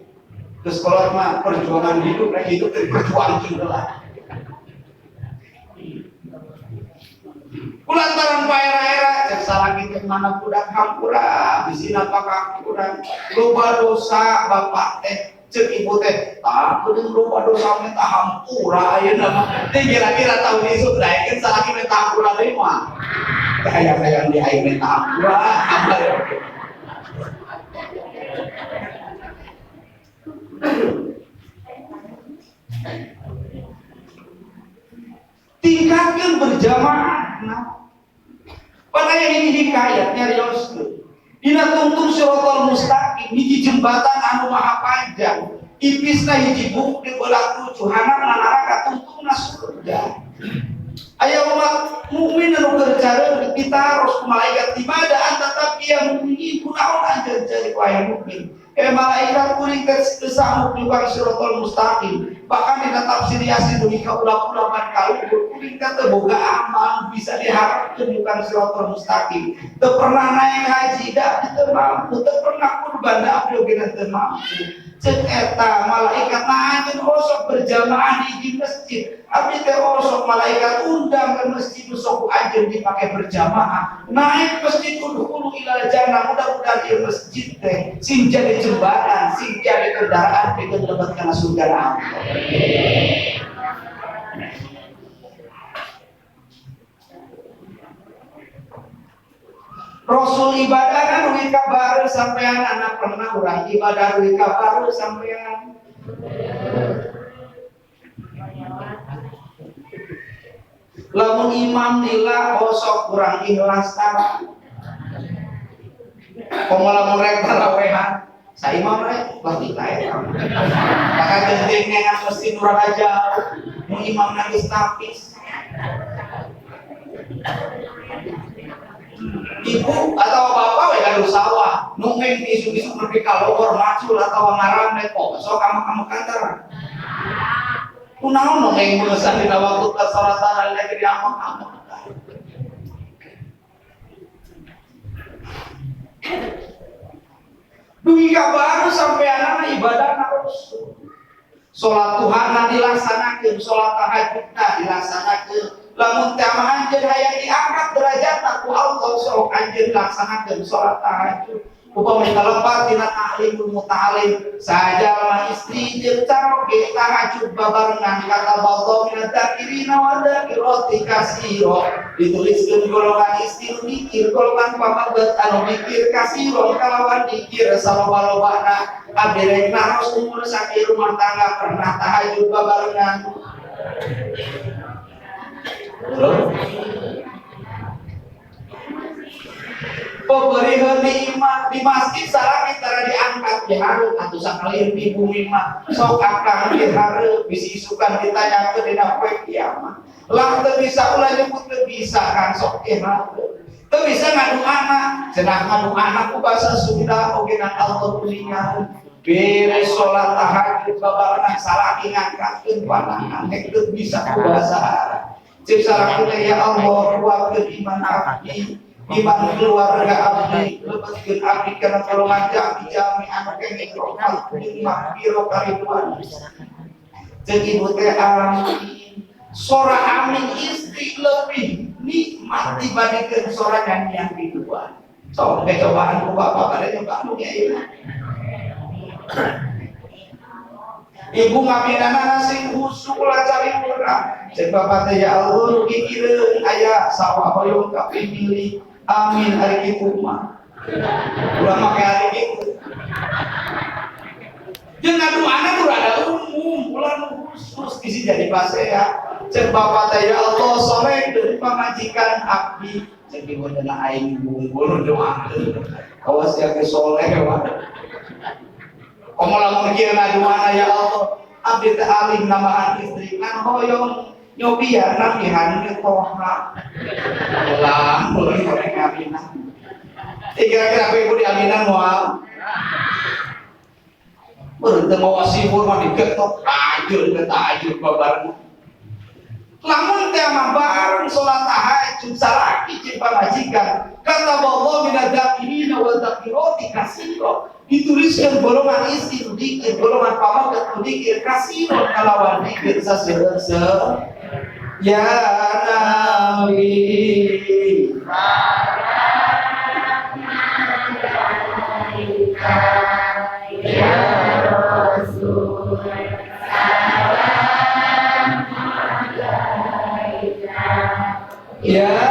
Ke sekolah mah perjuangan hidup, rek hidup dari perjuangan lah. Kulantaran paera-era cek salaki teh mana budak hampura bisina pakak kurang loba dosa bapak teh cek ibu teh tah kudu loba dosa mah tah hampura ayeuna mah teh kira-kira tahu disuk daekeun salaki mah tah hampura deui mah hayang-hayang di aing mah tah hampura amal. Tingkatkan berjamaah. Nah, pada yang ini hikayatnya rioskeun. Dina tuntun siratal mustaqim hiji jembatan anu maha panjang. Ipisna hiji bukti belah 7 hanana neraka tuntungna surga. Aya umat mukmin anu kerjareun kita harus malaikat ibadah tetap ia mukmin kunaon anjeun jadi aya mukmin. Malaikat kuring kesambung juga siratal mustaqim. Bahkan di tafsir Yasin dugi ka ulah-ulah kali kuring teh boga amal bisa diharapkeun juga siratal mustaqim. Teu pernah naik haji da teu mampu, teu pernah kurban da abdi oge teu mampu. Cek eta malaikat naanjeun osok berjamaah di masjid. Abdi teh osok malaikat undang ke masjid sok anjeun dipake berjamaah. Naik masjid kudu ilal jannah mudah-mudahan di masjid teh sing jadi jembatan, sing jadi kendaraan pikeun lebet kana surga Allah. Rasul ibadah kan duit kabar sampean anak pernah urang ibadah duit kabar sampean. Lamun imam nila kosok kurang ikhlas tara. Lamun rek tarawehan, sa imam rek bagi lae. Maka gentengnya kan mesti nurang aja. Mun imam nangis tapis. Ibu atau bapak we kadu sawah nungeng isu-isu nepi ka logor macul atau ngaramne kok sok kamu kantor. Kunaon nungeng meusan dina waktu kasoratan lagi di amang-amang. Dugi kabar sampean ibadah terus. Salat Tuhan dilaksanakeun, salat tahajud dilaksanakeun. Lamun teh anjeun hayang diangkat derajatna ku Allah sok anjeun laksanakeun salat tahajud. Upami kalepat dina ta'limul muta'alim saja mah istri jeung caroge tahajud babarengan kata baldo min dzakirina wa dzakirati kasiro dituliskeun golongan istri mikir golongan pamabeut anu mikir kasiro kalawan mikir saloba-lobana abdi rek naros umur sakit rumah tangga pernah tahajud babarengan. Pemberian di masjid salah kita diangkat diharap atau sakali di bumi mah sok akan diharap bisa isukan ditanya ke dina poe kiamat lah teu bisa ulah nyebut teu bisa kan sok diharap teu bisa ngadu anak cenah ngadu anak ku basa Sunda oge nang Allah kuningan beres salat tahajud babarengan salah ngangkatkeun pandangan nek teu bisa ku basa Arab cek salah ya Allah kuatkeun iman abdi iman keluarga abdi lebetkeun abdi kana golongan abdi jami anu kenging rahmat nikmat biro kariduan jeung ibu teh amin sora amin istri lebih nikmat dibandingkeun sora nyanyian biduan sok cobaan ku bapak pada nyoba nu ieu ibu ngabinana sing husuk lah cari murah cek bapak teh ya Allah rugi kireun aya sawah hoyong kapilih amin hari kitu mah ulah make hari kitu jeung ngadu anak udah ada umum ulah nu khusus bisi jadi pasea cek bapak teh ya Allah sore deui pamajikan abdi cek dibodana aing bungkul doakeun awas jaga soleh wae komo lamun kieu ngaduana ya Allah abdi teh alim nambahan istri kan hoyong nyobian nabihan ke toha ulang mulai korek aminah kira-kira ibu di aminah moal berhenti mau sibur mau diketok tajur babarengan lamun teh mah bareng salat tahajud salaki jeung pamajikan kata Allah minadzakirina wa dzakirati kasiro dituliskan golongan istri dikir golongan pamagat dikir kasiro kalawan dikir saseureuseuh ya Nabi Ya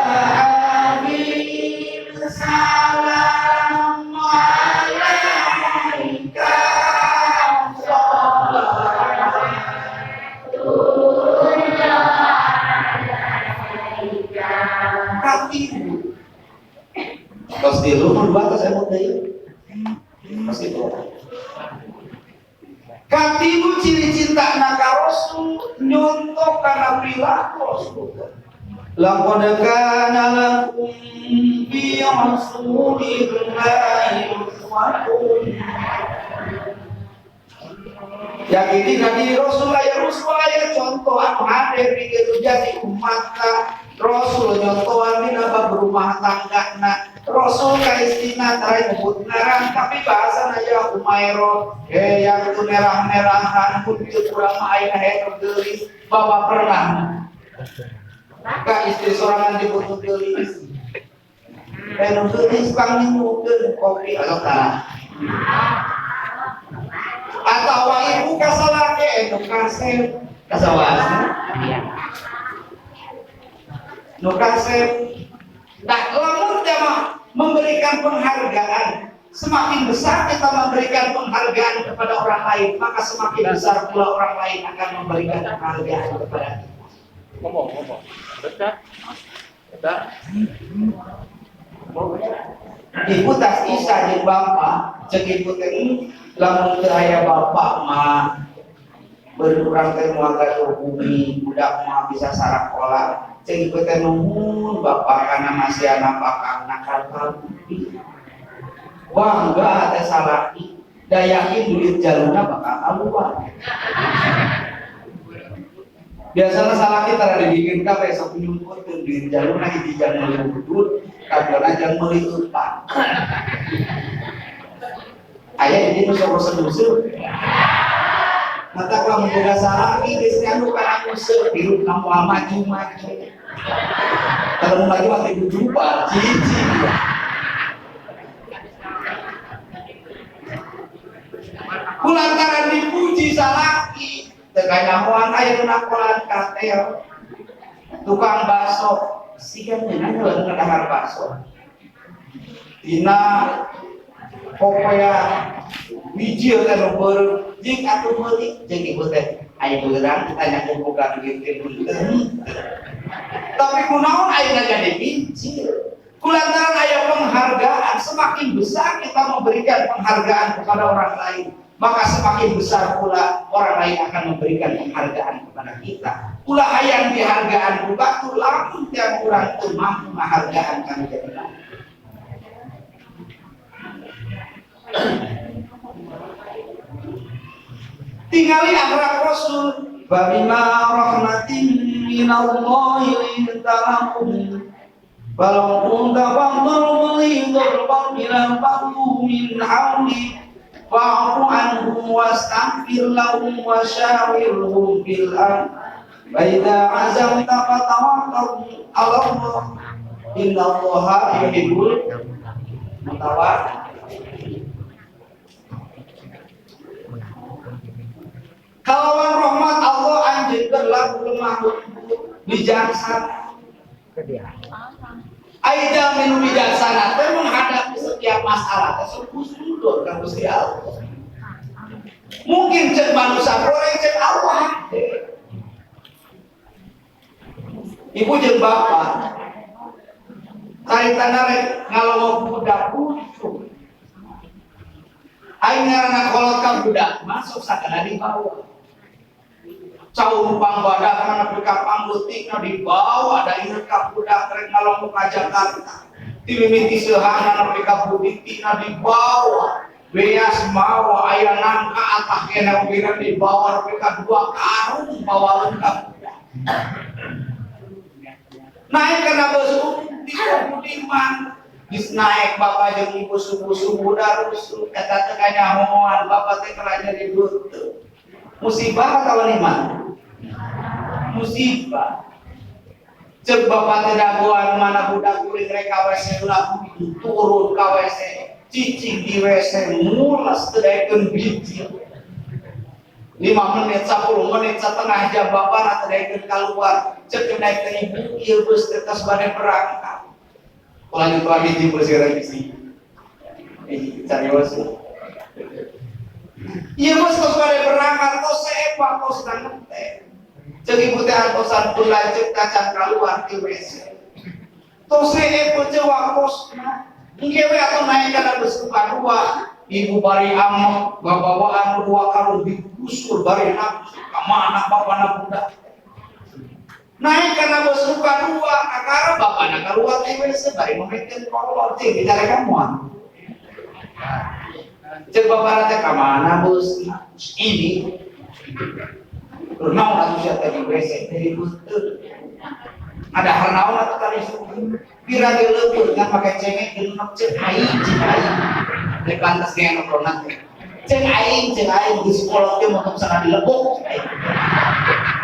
Habib salam alaika katibu pasti lu membatas emot deui pasti itu katibu ciri cinta ka Rasul nyontok kana perilaku Rasul. Laqad kana lakum fi rasulillahi uswatun. Yang ini Nabi Rasul aya contoh anu hadir di kitu jadi umat Rasul nyontohan dina bab rumah tanggana. Rasul ka istina tara nyebut ngaran tapi bahasa ya Umairah yang tu merah-merahan pun kieu urang mah aya heuh geulis bawa pernah. Maka istri sorangan dibutuh geulis. Anu geulis kang minumkeun kopi anu tara. Atau ibu kasalake anu kasep kasawasan. Nu kasep. Nah, lamun jamaah memberikan penghargaan, semakin besar kita memberikan penghargaan kepada orang lain, maka semakin besar pula orang lain akan memberikan penghargaan kepada kita. Ngomong. Dekat. Ibu tas isa jeung bapak, cek ibu teh lamun teu aya bapak mah berurang teh moal gaduh bumi, budak mah bisa sarakola. Cek ibu teh nuhun bapak kana masih anak bakal nakal kabudi. Wah enggak teh salaki, da yakin duit jaluna bakal kaluar. Biasanya salah kita ada dibikin kafe sok nyumput duit jalurna hiji jang meuli udut, kadona jang meuli utang. Aya di dieu sok useur-useur. Mata kalau menjaga salah ini geus anu kana useur hirup na moal maju-maju. Kalau mau maju mah teu jumpa, cici. Kulantaran dipuji salaki tekanyahoan aya nu nakolan katel tukang bakso sigan nyeuna heula ngadahar bakso dina pokoknya biji teh nu beureum jeung atuh meuli jeung ibu teh aya beurang ditanya boga duit teu tapi kunaon ayeuna jadi biji kulantaran aya penghargaan semakin besar kita memberikan penghargaan kepada orang lain maka semakin besar pula orang lain akan memberikan penghargaan kepada kita. Pula hayang dihargaan buka tu lamun tiap orang tu mampu menghargaan kami jadi. Tingali akhlak Rasul babima rahmatin minallahi lintalahum walau kunta fadhal lidhul qamila fadhu min hawli fa'fu anhum wastaghfir lahum wa syawirhum bil amr wa idza azamta fatawakkal 'ala Allah innallaha yuhibbul mutawakkilin. Kalawan rahmat Allah anjeunkeun lagu lemah lembut bijaksana. Aida minu bijaksana teh menghadapi setiap masalah teh sungguh-sungguh ka Gusti Allah. Mungkin cek manusia goreng cek Allah. Ibu jeung bapak kaitana rek ngalomo budak pucuk. Aing ngaranna kolot ka budak masuk sakana di bawah. Caumpang badak mana pika pangbutikna di bawah ada inget ka budak rek ngalomo ka Jakarta. Timimiti seuhana pika butikna di bawah. Beas mawa aya nangka atah kena ubina di bawah pika dua karung bawa lengkap budak. Naik kana beus di Budiman. Dis naik bapak jeung ibu subuh-subuh darusu eta teh kanyahoan bapak teh keraja di butuh. Musibah atau nikmat? Musibah. Cek bapak tidak buat mana budak kuring rek KWC ulah turun KWC cicing di WC mulas tedaikeun biji 5 menit 10 menit setengah jam bapak tedaikeun keluar cek naik ke ibu ieu geus tetes bade berangkat lanjut lagi di bersih revisi cari wasu ieu geus bade berangkat tos sepak tos nangte cek ibu teh antosan pun lanjut kacang keluar di WC tos epo jawab kosna nggewe atau naik kana geus dua ibu bari amok babawaan 2 karung digusur bari nafsu ka mana bapana budak naik kana geus dua akara bapana keluar di WC bari memikeun kolot teh dicarekan moal cek bapana teh ka mana bos ini naon atuh sia teh di WC teh betul. Ada harnaon atuh tadi pira ge leupeut ngan make cengek genep cek aing rek lantas ge ngobrolna cek aing geus kolot teh motor sana dilebok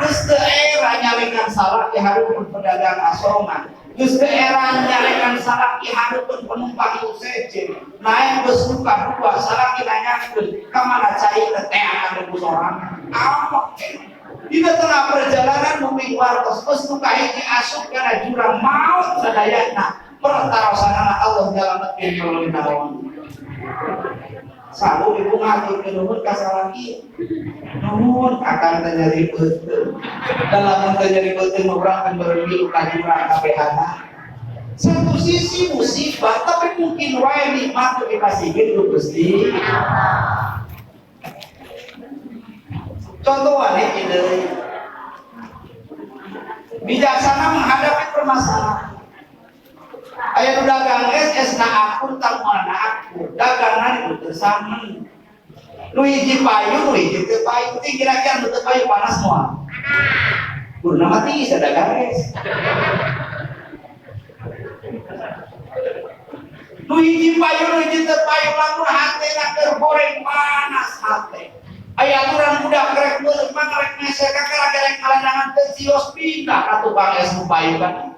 geus teu era nyalekan salak di hareupeun pedagang asongan geus teu era nyalekan salak di hareupeun penumpang UCC naik geus buka dua salak nanyakeun ka mana cai teh akan rebus orang apa di tengah perjalanan mumi wartos geus nu kahiji asup kana jurang maut sadayana pertarosanana Allah nyalametkeun kalau naon sabu ibu ngaturkeun nuhun ka salaki nuhun akan teh nyari beuteung dalam teh nyari beuteung urang kan beremilu ka jurang kabehana satu sisi musibah tapi mungkin wae nikmat dikasihkeun ku Gusti Allah. Contoh wanita ini bijaksana menghadapi permasalahan. Ayah dagang es na akur tak mana akur dagangan itu tersamen. Lu hiji payu, lu hiji teu payu, kira-kira teu payu panas semua. Kurna mati sadagang es. Lu hiji payu, lu hiji teu payu lamun hatena keur goreng panas hate. Aya aturan budak kerek beuleuh mah kerek mesek kakara kerek ngalandangan teh sios pindah ka tukang es nu payu kan.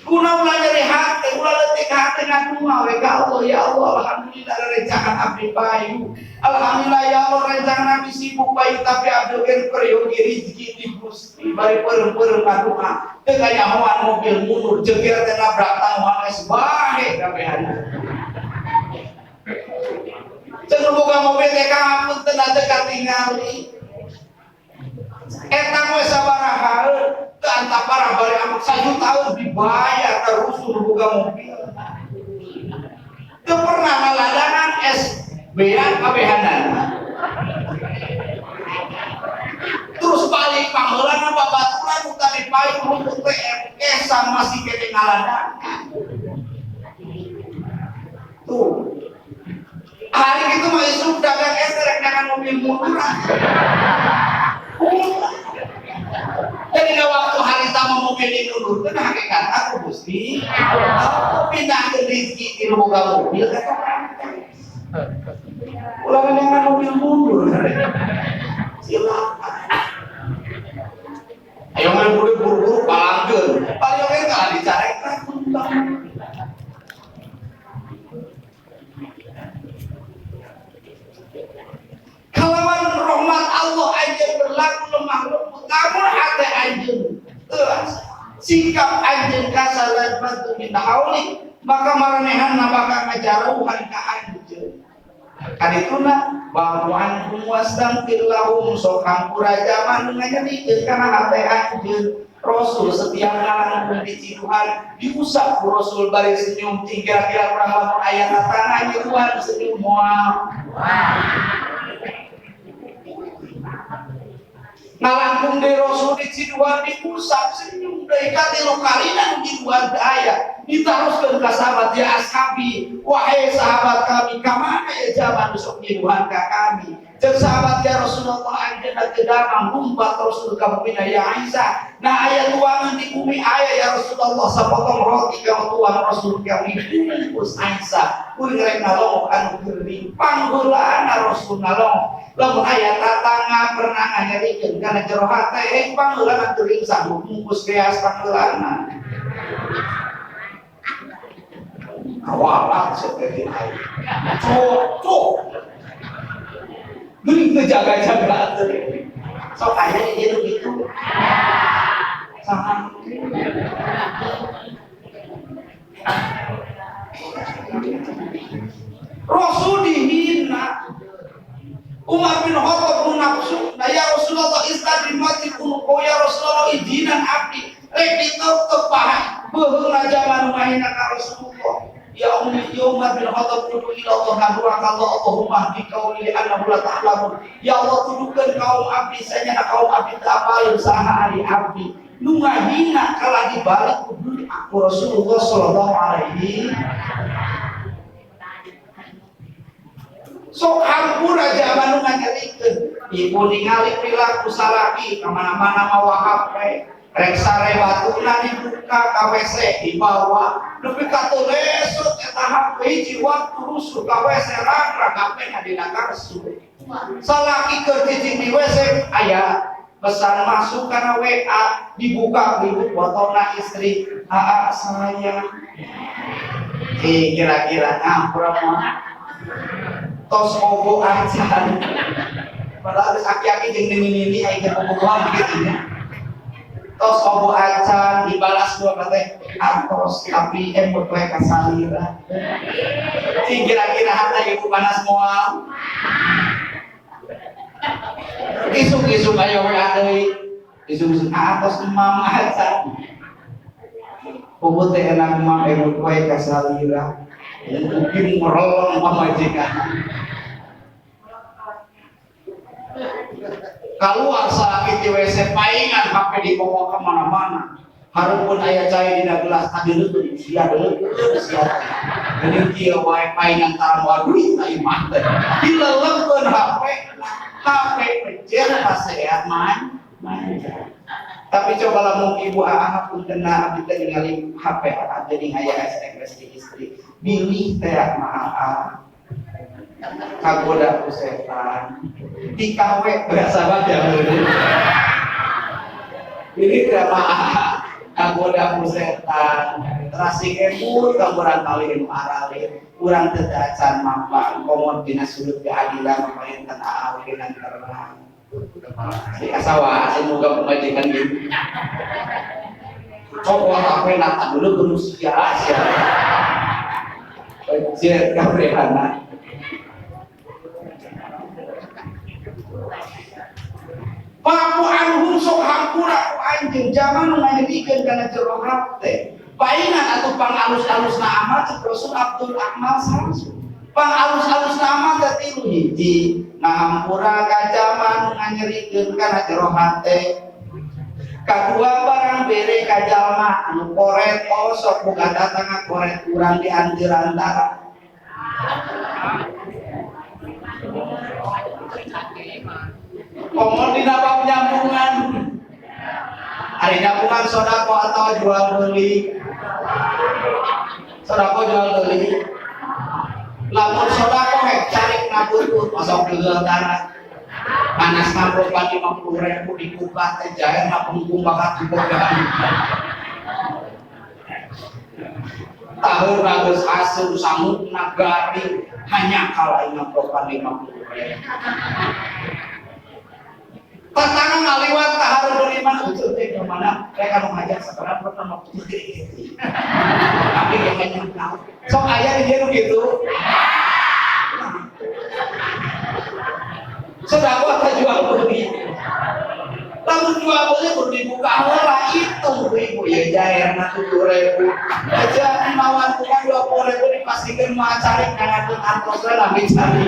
Kuna ulah nyeri hate, ulah leutik hate ngadua we ka Allah ya Allah alhamdulillah rencana abdi payu. Alhamdulillah ya Allah rencana abdi sibuk payu tapi abdi gen periode rezeki di Gusti bari peureum-peureum ngadua. Teu kanyahoan mobil mundur jeger teh nabrak tanggung es bae kabehan. Cenah boga mobil teh kahampun teu dekat tingali. Eta we sabaraha teu antapara bari amak 1 tahun dibayar terus boga mobil. Teu pernah ngaladangan es bean kabehanana. Terus balik pangheulana babaturan nu tadi payung rumput teh esang masih kene ngaladangan. Tuh hari itu mah isuk dagang es rek dagang mobil murah. Jadi na waktu hari tamu mobil dinundur teh hakikat aku Gusti. Aku pindah ke rezeki di boga mobil kata. Ulah dengan mobil mundur. Silakan. Ayo mah buru-buru palangkeun. Paling oke kalah dicarekan kuntang. Kalawan rahmat Allah aja berlaku lemah lembut namun hati anjeun sikap anjeun kasalan bantu min hauli maka maranehanna bakal ngajarauhan ka anjeun kadituna bahwa wastamtil lahum sok hampura zaman ngajadikeun kana hati anjeun Rasul setiap ngalangan di Tuhan diusap Rasul bari senyum kira-kira urang lamun aya tanah Tuhan senyum moal ngalangkung di Rasul di Ciduan diusap senyum dari katilu kalina di Ciduan daya ditaruhkeun ka sahabat ya ashabi wahai sahabat kami kamana ya zaman sok Ciduan ka kami jeung sahabat ya Rasulullah anjeunna teu damang ngumpat Rasul ka bumi ya Aisyah nah aya tuangan di bumi aya ya Rasulullah sapotong roti ka tuang Rasul kami bungkus Aisyah kuwi rek nalong anu geuning pangheulana Rasul nalong Lamun aya tatangga pernah nganyarikeun kana jero hate pangeulana teuing sanggup mungkus beas pangeulana. Awalak seperti itu. Cocok. Geuning teu jaga-jaga teh. Sok aya di dieu gitu. Saha? Rasul dihina. Umar bin Khattab nafsu, nah ya Rasulullah istadrimati kunuko ya Rasulullah izinan abdi. Rek ditutup paha, beuheung zaman mahina ka Rasulullah. Ya Ummi ya Umar bin Khattab kudu ila Allah hadurakallah Allahumma bi qauli annahu la ta'lamun. Ya Allah tuduhkeun kaum abdi sanyana kaum abdi teu apal saha ari abdi. Nu ngahina kala dibalik kudu aku Rasulullah sallallahu alaihi. Sok hampura zaman nganyarikeun ibu ningali perilaku salaki kamana-mana mawa HP rek sare batuna dibuka ka WC dibawa nepi ka teu lesut eta HP hiji waktu rusuh ka WC rang HP-na dina karsu salaki keur cicing di WC aya pesan masuk karena WA dibuka ibu fotona istri sayang kira-kira ngampura mah tos obo acan padahal aki-aki jeung nini-nini aya kebobogohan begitu ya tos obo acan dibalas dua kata antos tapi embut wae ka salira kira-kira harta ibu panas moal isuk-isuk aya we deui isuk-isuk antos imam acan obo teh enak mah embut wae ka salira mungkin merolong pamajikan keluar salaki di WC paingan HP dibawa kemana-mana harupun ayah cai dina gelas tadi leuteun sia deuleuh sia geuning kieu wae paingan tarang waduh ai mah dilelengkeun HP pejer pasehat main tapi coba lamun ibu ahah pun kena abdi teh ningali HP jadi aya SMS di istri bilih teh maaf kagoda ku setan dikawe berasa bae bilih teh maaf kagoda ku setan rasik embut ka urang kali aralin urang teu acan mampa komod dina sudut keadilan parinten awinan terang si asawa semoga pemajikan gitu coba HP nata dulu manusia aja Jet kabrehana Paku anhum sok hampura ku anjeun zaman ngajadikeun kana jero hate paingan atuh pangalus-alusna amat Rasul Abdul Akmal Samsu pangalus-alusna amat teh tilu hiji ngahampura ka zaman nganyerikeun kana jero hate kadua barang bere ka jalma anu koret sok boga datang koret urang di antara ngomong di bab nyambungan hari nyambungan sodako atau jual beli sodako jual beli lamun sodako cari ngabutut masuk ke darat panas ngabropan 50.000 dikupat teh jahe na penggung bakat dibogaan tahun ragus asur samut nagari hanya kalah ngabropan 50.000 tatana ngaliwat ka harum beriman utuh teh kemana mereka mau ngajak sekarang pertama putih tapi yang nyangka sok aya di dieu gitu sedang apa jual beli lamun jual beli kudu dibuka heula itu ibu ya jaherna 7.000 aja imawan bukan 20.000 dipastikan mau cari ngangatun antos lagi cari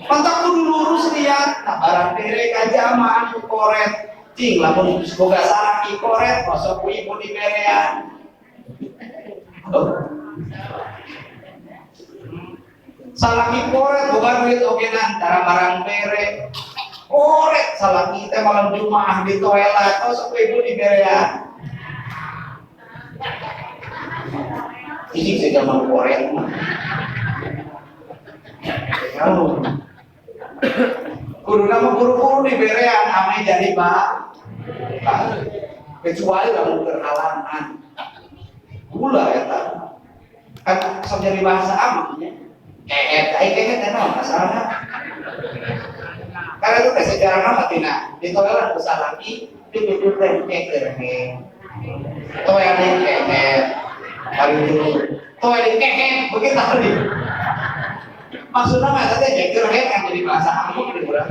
Pantak kudu lurus lihat, nah barang bere ka jamaah ku koret, cing lamun boga salaki koret, kosok ku ibu di berean. Salaki koret boga duit oge antara barang bere. Koret salaki teh malam Jumaah di toilet, kosok ku ibu di berean. Ini sih zaman koret mah. Kalau guru nama guru-guru di berean ame jadi pak, kecuali kamu berhalangan gula ya tak kan sok jadi bahasa amaknya kayak tenang masalahnya karena itu sejarah nama tina ditolak besar lagi itu kayak toilet kayak hari itu toilet kayak begitu tadi maksudnya nggak tadi jadi yang jadi bahasa amuk di kurang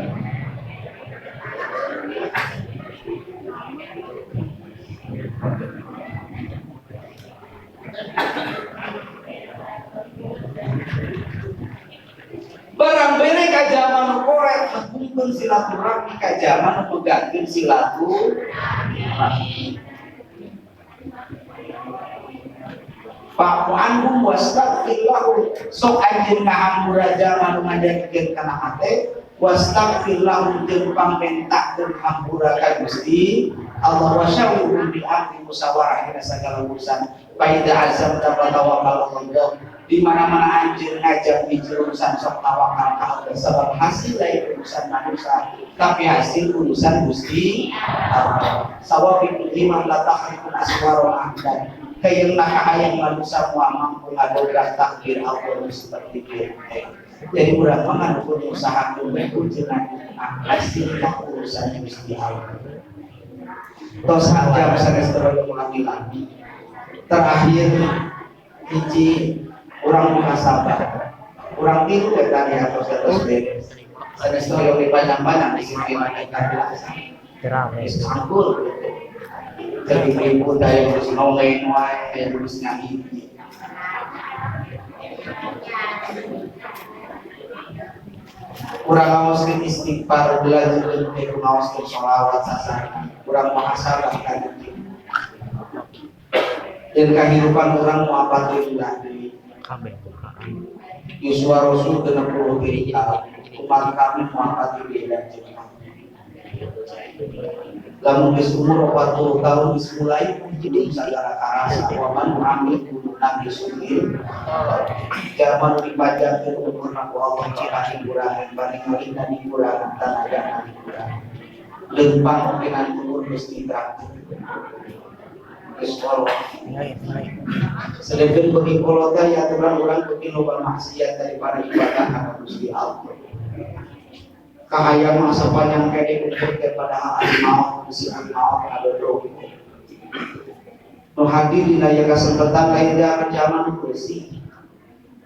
barang bene ka zaman korek mengkumpul silaturahmi ka zaman megangkeun silaturahmi Pak anhum wastaghfirlahu sok anjeun ngahampura zaman ngajarkeun kana hate wastaghfirlahu jeung pamentakeun hampura ka Gusti Allah wasyawirhum bil amri musyawarah dina sagala urusan faida azam tawakkal Allah di mana-mana anjeun ngajak di urusan sok tawakal ka Allah sebab hasil lain urusan manusia tapi hasil urusan Gusti Allah sawabi liman la tahrikun aswara ahdan kayak nakahayang manusia muak mampu ngadogah takdir Allah seperti itu. Jadi urang mah ngadu usaha kudu jenang hasilna urusan Gusti Allah. Tos jam sanes terus lagi. Terakhir hiji urang muhasabah. Urang tilu ya tadi atos beres. Sanes yang dipanjang-panjang di sini mana Kerame. Sangkul. Jadi ibu dari terus ngomongin wae terus ngahiti. Kurang ngaoskeun istighfar belajar teu ngaoskeun sholawat sasana. Kurang muhasabah kana kieu. Dan kehidupan orang mau apa tuh dari Yuswa Rasul 60 hijrah umat kami mau apa tuh dan lamun geus umur 40 tahun dimulai jadi sagala karasa waman amil kudu nabi sugih zaman dipajakeun umurna ku Allah cirahi kurangan bari ngalina di kurangan tanaga di kurangan leumpang mungkinan umur geus ditraktir geus kolot sedangkan bagi kolot ya orang-orang bagi loba maksiat daripada ibadah kepada Gusti Allah kahayang masa panjang kene ukur kepada hal maut si maut ada doa nu hadir dina aya kesempatan lain da zaman bersih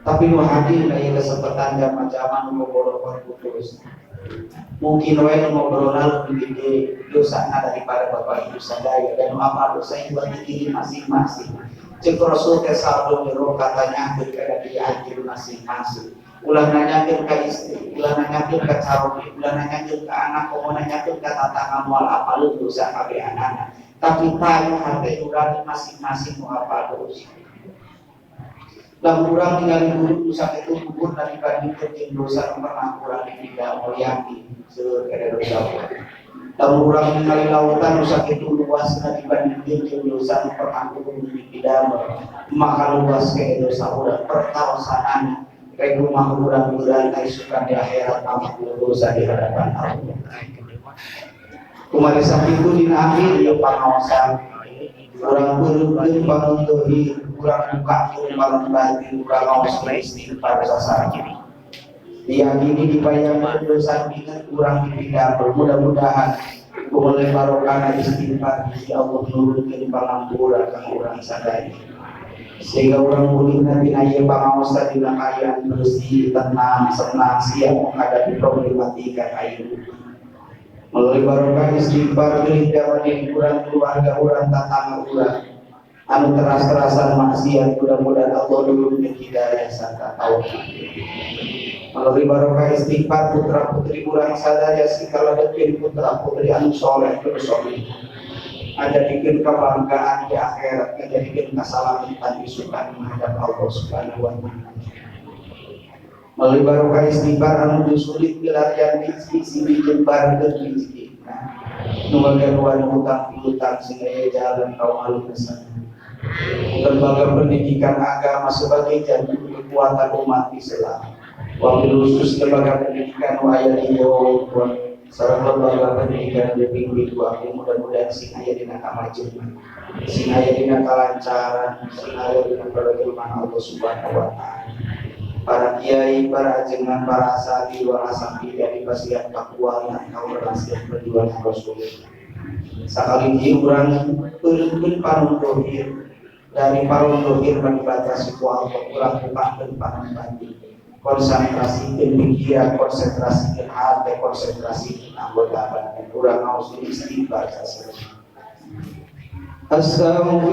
tapi nu hadir dina aya kesempatan zaman ngobrol putus mungkin wae ngobrolna lebih gede dosana daripada bapak ibu sadaya dan apa dosa yang bagi masing-masing cek Rasul teh sabdo nyuruh katanya kepada dia anjir masing-masing ulah nanyakeun ka istri, ulah nanyakeun ka carobi, ulah nanyakeun ka anak, ulah nanyakeun ka tatang moal apa lu dosa kabeh anak. Tapi tanya hati urang masing-masing mau apa dosa. Lamun urang ningali guru dosa itu gugur daripada dikeun dosa pernah urang tidak mau yakin seueur kada dosa. Lamun urang ningali lautan dosa itu luas dibandingkeun dosa pernah gugur tidak maka luas ke dosa urang pertaosanana kayak rumah mudah-mudahan suka di akhirat amat dosa di hadapan Allah. Kumari saking itu di akhir yang pengawasan orang beruntung panuntuhi orang buka kurang batin orang awas istighfar sasar diyakini dipayang dosa ingat kurang dipindah mudah-mudahan boleh barokah istighfar di Allah nurunkeun pangampura ka urang sadaya sehingga orang boleh nanti naya pengawasan di kayaan bersih, tenang, senang, siap menghadapi problematika hidup. Melalui barokah istighfar gelinda wadih kurang keluarga orang tatangga orang anu teras-terasan maksiat mudah-mudahan Allah dulu hidayah serta tauhid. Melalui barokah istighfar putra putri kurang sadaya segala detik putra putri anu soleh bersoleh. Ada bikin kebanggaan di akhirat, ada bikin keselamatan di surga menghadap Allah Subhanahu wa Ta'ala. Melalui barokah istighfar anu sulit bilarian rezeki sini jembar rezeki. Nuwun garuan utang piutang sehingga jalan kaum alu kesana. Lembaga pendidikan agama sebagai jalan kekuatan umat Islam. Wabil khusus lembaga pendidikan wayang iyo sareng lembaga pendidikan di pinggir aku mudah-mudahan sing aya dina kamajuan, sing aya dina kalancaran, sing aya dina perkeluman Allah Subhanahu wa taala. Para kiai, para ajengan, para asati, wal asati dari pasiat pakuan kaum berhasil perjuangan Rasulullah. Sakali diurang eureun panon dohir dari panon dohir bagi batasi ku Allah urang bukakeun panon bandi. Konsentrasi pikiran, konsentrasi hati, konsentrasi anggota badan. Urang mau istighfar saja. Assalamualaikum.